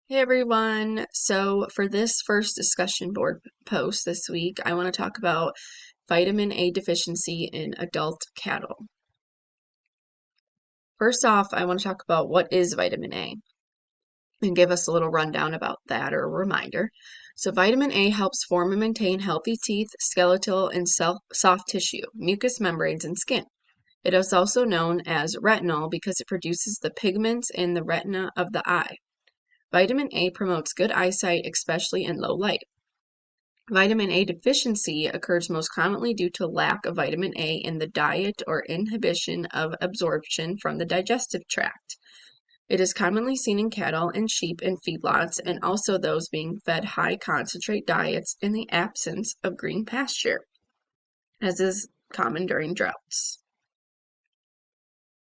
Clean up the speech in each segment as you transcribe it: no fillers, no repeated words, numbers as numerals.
Hey everyone! So, for this first discussion board post this week, I want to talk about vitamin A deficiency in adult cattle. First off, I want to talk about what is vitamin A and give us a little rundown about that or a reminder. So, vitamin A helps form and maintain healthy teeth, skeletal, and soft tissue, mucous membranes, and skin. It is also known as retinol because it produces the pigments in the retina of the eye. Vitamin A promotes good eyesight, especially in low light. Vitamin A deficiency occurs most commonly due to lack of vitamin A in the diet or inhibition of absorption from the digestive tract. It is commonly seen in cattle and sheep in feedlots and also those being fed high concentrate diets in the absence of green pasture, as is common during droughts.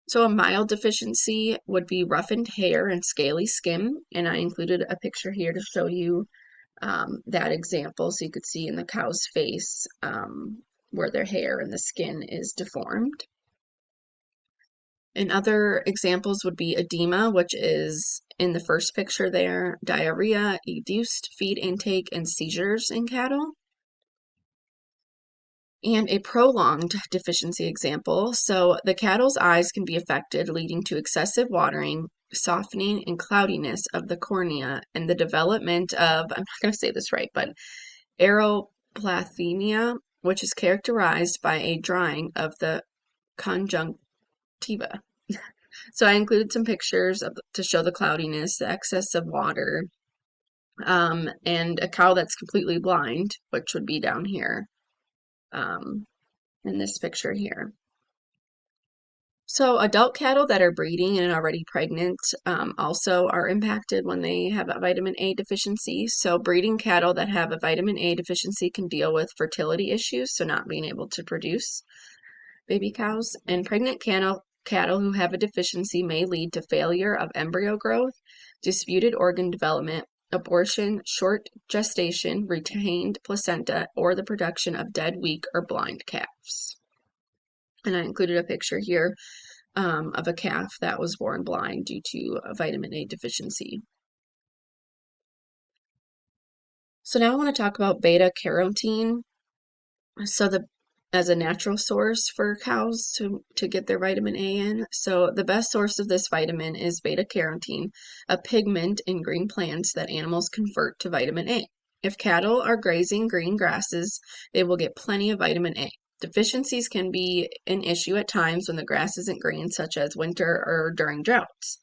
So a mild deficiency would be roughened hair and scaly skin, and I included a picture here to show you that example so you could see in the cow's face where their hair and the skin is deformed. And other examples would be edema, which is in the first picture there, diarrhea, reduced feed intake, and seizures in cattle. And a prolonged deficiency example. So the cattle's eyes can be affected, leading to excessive watering, softening, and cloudiness of the cornea, and the development of, I'm not going to say this right, but aeroplathemia, which is characterized by a drying of the conjunctiva. So I included some pictures to show the cloudiness, the excess of water, and a cow that's completely blind, which would be down here. In this picture here. So adult cattle that are breeding and already pregnant also are impacted when they have a vitamin A deficiency. So breeding cattle that have a vitamin A deficiency can deal with fertility issues, so not being able to produce baby cows. And pregnant cattle who have a deficiency may lead to failure of embryo growth, disputed organ development, abortion, short gestation, retained placenta, or the production of dead, weak, or blind calves. And I included a picture here of a calf that was born blind due to a vitamin A deficiency. So now I want to talk about beta carotene. So as a natural source for cows to get their vitamin A in. So the best source of this vitamin is beta carotene, a pigment in green plants that animals convert to vitamin A. If cattle are grazing green grasses, they will get plenty of vitamin A. Deficiencies can be an issue at times when the grass isn't green, such as winter or during droughts.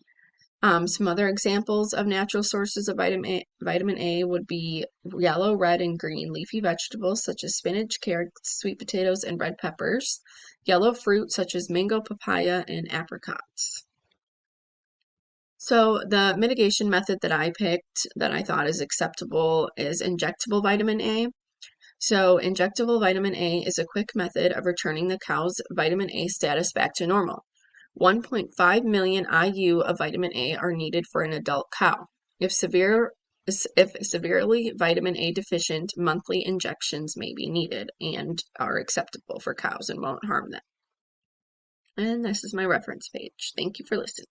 Some other examples of natural sources of vitamin A would be yellow, red, and green leafy vegetables such as spinach, carrots, sweet potatoes, and red peppers. Yellow fruit such as mango, papaya, and apricots. So the mitigation method that I picked that I thought is acceptable is injectable vitamin A. So injectable vitamin A is a quick method of returning the cow's vitamin A status back to normal. 1.5 million IU of vitamin A are needed for an adult cow. If severely vitamin A deficient, monthly injections may be needed and are acceptable for cows and won't harm them. And this is my reference page. Thank you for listening.